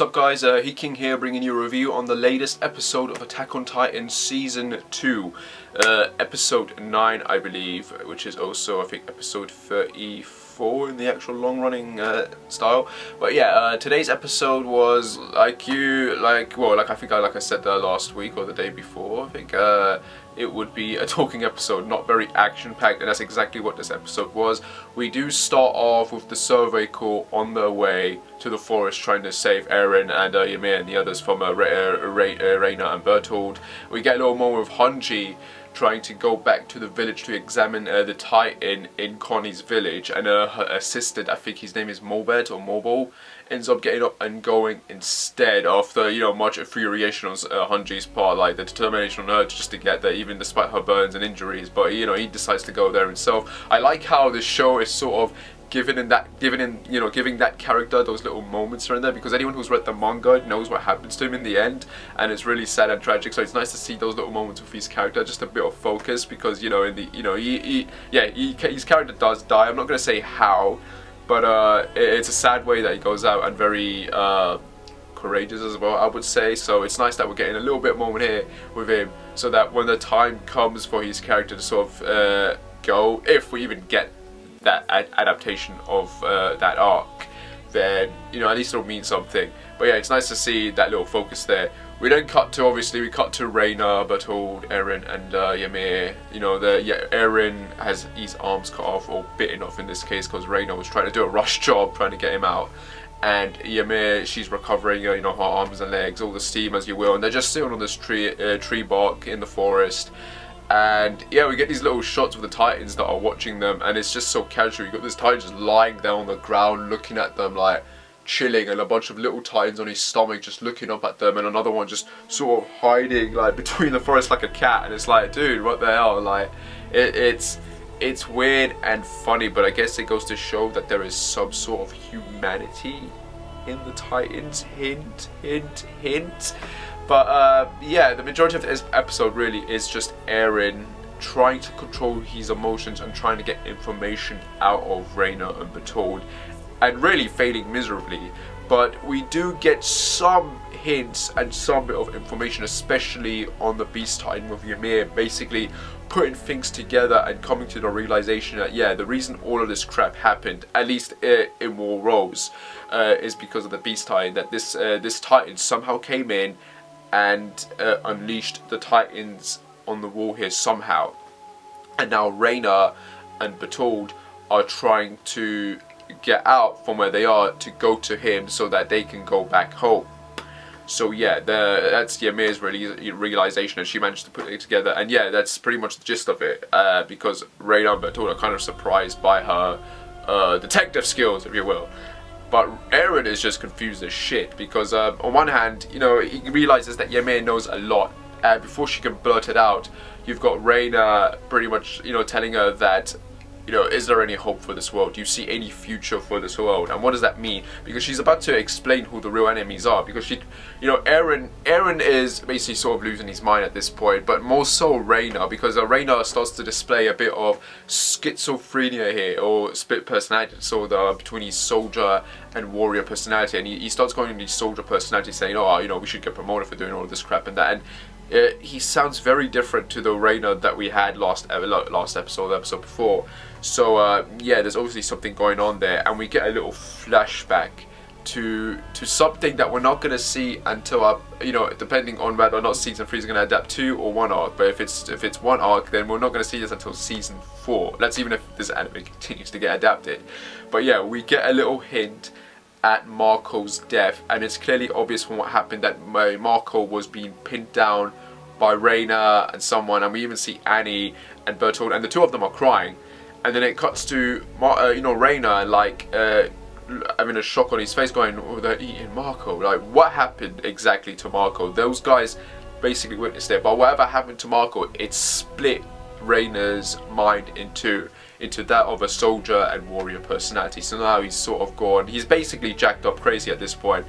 Sup guys, He King here, bringing you a review on the latest episode of Attack on Titan Season 2. Episode 9 I believe, which is also I think episode 34 in the actual long running style. But yeah, today's episode was like I said last week or the day before, I think it would be a talking episode, not very action packed, and that's exactly what this episode was. We do start off with the survey corps on their way to the forest trying to save Eren and Ymir and the others from Reina and Bertold. We get a little moment with Hanji trying to go back to the village to examine the Titan in Connie's village, and her assistant, I think his name is Mobed or Mobile, ends up getting up and going instead after, much infuriation on Hanji's part, like the determination on her just to get there even despite her burns and injuries, but he decides to go there himself. I like how the show is sort of giving that character those little moments around there, because anyone who's read the manga knows what happens to him in the end, and it's really sad and tragic. So it's nice to see those little moments with his character, just a bit of focus, because his character does die. I'm not gonna say how, but it's a sad way that he goes out, and very courageous as well, I would say. So it's nice that we're getting a little bit moment here with him, so that when the time comes for his character to sort of go, if we even get that adaptation of that arc, then at least it'll mean something. But yeah, it's nice to see that little focus there. We then cut to Reina, Bertold, Eren and Ymir. Eren has his arms cut off, or bitten off in this case, because Reina was trying to do a rush job trying to get him out, and Ymir, she's recovering her arms and legs, all the steam as you will, and they're just sitting on this tree bark in the forest. And yeah, we get these little shots of the Titans that are watching them, and it's just so casual. You got this Titan just lying down on the ground looking at them, like chilling, and a bunch of little Titans on his stomach just looking up at them, and another one just sort of hiding like between the forest like a cat. And it's like, dude, what the hell? Like it's weird and funny, but I guess it goes to show that there is some sort of humanity in the Titans. Hint, hint, hint. But yeah, the majority of this episode really is just Eren trying to control his emotions and trying to get information out of Reina and Bertold, and really failing miserably. But we do get some hints and some bit of information, especially on the Beast Titan with Ymir basically putting things together and coming to the realization that, yeah, the reason all of this crap happened, at least in War Rose, is because of the Beast Titan. That this Titan somehow came in and unleashed the Titans on the wall here somehow, and now Reina and Bertold are trying to get out from where they are to go to him so that they can go back home. So yeah, that's Ymir's realization, and she managed to put it together, and yeah, that's pretty much the gist of it, because Reina and Bertold are kind of surprised by her detective skills, if you will. But Eren is just confused as shit, because on one hand, he realizes that Ymir knows a lot, and before she can blurt it out, you've got Reina pretty much, telling her that, is there any hope for this world? Do you see any future for this world? And what does that mean? Because she's about to explain who the real enemies are, because Eren is basically sort of losing his mind at this point, but more so Reina, because Reina starts to display a bit of schizophrenia here, or split personality disorder between his soldier and warrior personality, and he starts going into his soldier personality saying, we should get promoted for doing all of this crap and that, and he sounds very different to the Reina that we had last episode, the episode before. So yeah, there's obviously something going on there, and we get a little flashback to something that we're not going to see until depending on whether or not season 3 is going to adapt 2 or 1 arc. But if it's 1 arc, then we're not going to see this until season 4. That's even if this anime continues to get adapted. But yeah, we get a little hint at Marco's death, and it's clearly obvious from what happened that Marco was being pinned down by Reina and someone, and we even see Annie and Bertold, and the two of them are crying. And then it cuts to Reina having a shock on his face, going, "Oh, they're eating Marco." Like, what happened exactly to Marco? Those guys basically witnessed it, but whatever happened to Marco, it split Reina's mind into that of a soldier and warrior personality. So now he's sort of gone. He's basically jacked up crazy at this point,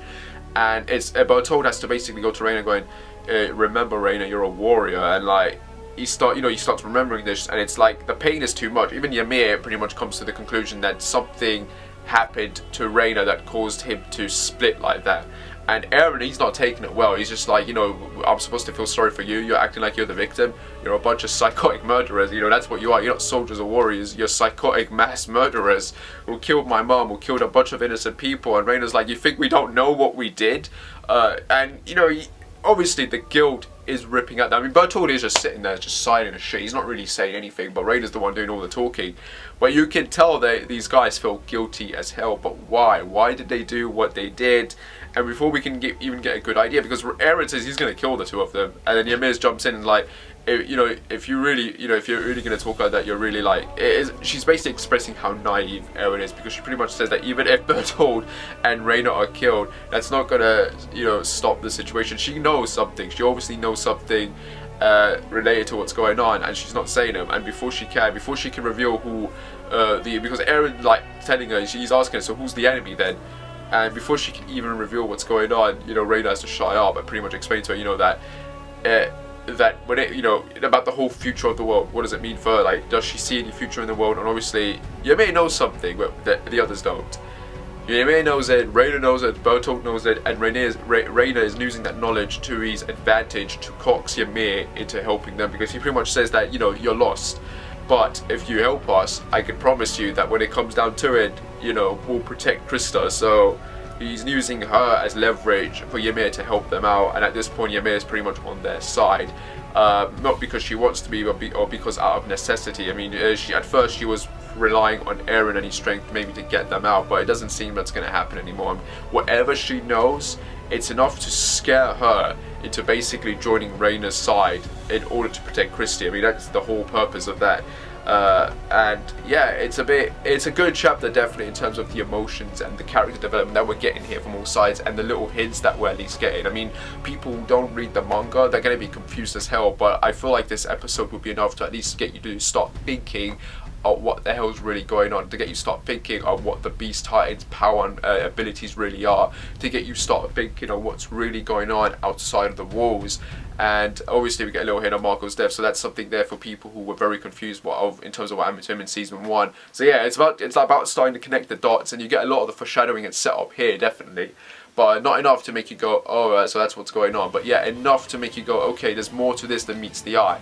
and Bertold has to basically go to Reina, going, "Remember, Reina, you're a warrior," and like. He starts remembering this, and it's like the pain is too much. Even Ymir pretty much comes to the conclusion that something happened to Reina that caused him to split like that. And Aaron, he's not taking it well. He's just like, you know, I'm supposed to feel sorry for you. You're acting like you're the victim. You're a bunch of psychotic murderers. You know, that's what you are. You're not soldiers or warriors. You're psychotic mass murderers who killed my mom, who killed a bunch of innocent people. And Raina's like, you think we don't know what we did? And, you know, obviously the guilt is ripping at them. I mean, Bertold is just sitting there, just signing a shit. He's not really saying anything, but Raina's the one doing all the talking. But you can tell that these guys feel guilty as hell. But why? Why did they do what they did? And before we can even get a good idea, because Aaron says he's going to kill the two of them, and then Ymir jumps in and like, you know, if you're really going to talk like that, you're really like, she's basically expressing how naive Aaron is, because she pretty much says that even if Bertold and Raina are killed, that's not going to, you know, stop the situation. She knows something. She obviously knows something related to what's going on, and she's not saying them. And before she can reveal who because Aaron like telling her, she's asking her, so who's the enemy then? And before she can even reveal what's going on, you know, Raina has to shy up and pretty much explain to her, you know, that when it, you know, about the whole future of the world, what does it mean for her? Like, does she see any future in the world? And obviously, Ymir knows something, but the others don't. Ymir knows it, Raina knows it, Bertold knows it, and Raina is using that knowledge to his advantage to coax Ymir into helping them, because he pretty much says that, you know, you're lost. But if you help us, I can promise you that when it comes down to it, you know, we'll protect Krista. So he's using her as leverage for Ymir to help them out. And at this point, Ymir is pretty much on their side. Not because she wants to be, or because out of necessity. I mean, at first she was relying on Aaron and his strength maybe to get them out, but it doesn't seem that's going to happen anymore. Whatever she knows, it's enough to scare her into basically joining Raina's side in order to protect Christy. I mean, that's the whole purpose of that. And yeah, it's a good chapter definitely in terms of the emotions and the character development that we're getting here from all sides, and the little hints that we're at least getting. I mean, people who don't read the manga, they're going to be confused as hell, but I feel like this episode will be enough to at least get you to start thinking of what the hell's really going on, to get you start thinking of what the Beast Titan's power and abilities really are, to get you start thinking of what's really going on outside of the walls. And obviously we get a little hint of Marco's death, so that's something there for people who were very confused in terms of what happened to him in season 1. So yeah, it's about starting to connect the dots, and you get a lot of the foreshadowing and setup here, definitely. But not enough to make you go, oh, so that's what's going on. But yeah, enough to make you go, okay, there's more to this than meets the eye.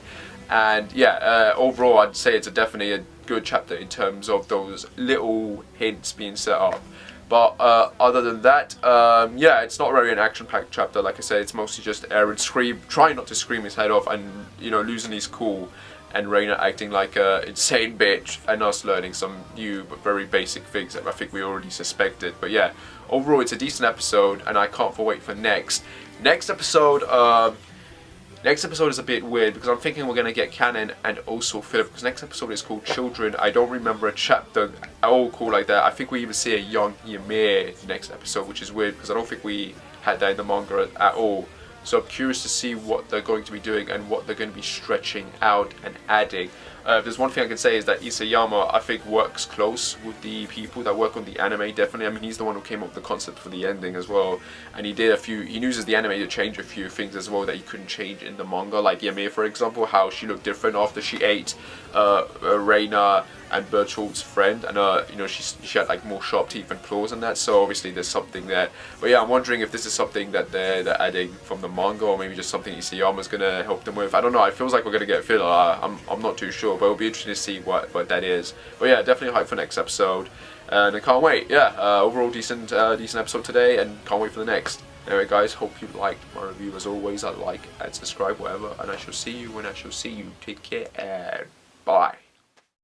And yeah, overall I'd say it's definitely a good chapter in terms of those little hints being set up. But other than that, yeah, it's not really an action-packed chapter. Like I said, it's mostly just Aaron trying not to scream his head off, and, you know, losing his cool, and Raina acting like a insane bitch, and us learning some new but very basic things that I think we already suspected. But yeah, overall it's a decent episode, and I can't wait for next episode. Next episode is a bit weird, because I'm thinking we're going to get Canon and also Philip, because next episode is called Children. I don't remember a chapter at all called like that. I think we even see a young Ymir next episode, which is weird, because I don't think we had that in the manga at all. So I'm curious to see what they're going to be doing and what they're going to be stretching out and adding. If there's one thing I can say is that Isayama, I think, works close with the people that work on the anime, definitely. I mean, he's the one who came up with the concept for the ending as well. And he uses the anime to change a few things as well that he couldn't change in the manga. Like Ymir, for example, how she looked different after she ate Raina and Bertold's friend, and you know, she had like more sharp teeth and claws and that, so obviously there's something there. But yeah, I'm wondering if this is something that they're adding from the manga, or maybe just something Isayama's gonna help them with. I don't know, it feels like we're gonna get a filler. I'm not too sure, but it'll be interesting to see what that is. But yeah, definitely hyped for next episode, and I can't wait. Yeah, overall decent episode today, and can't wait for the next. Anyway guys, hope you liked my review. As always, like and subscribe, whatever, and I shall see you when I shall see you. Take care and bye.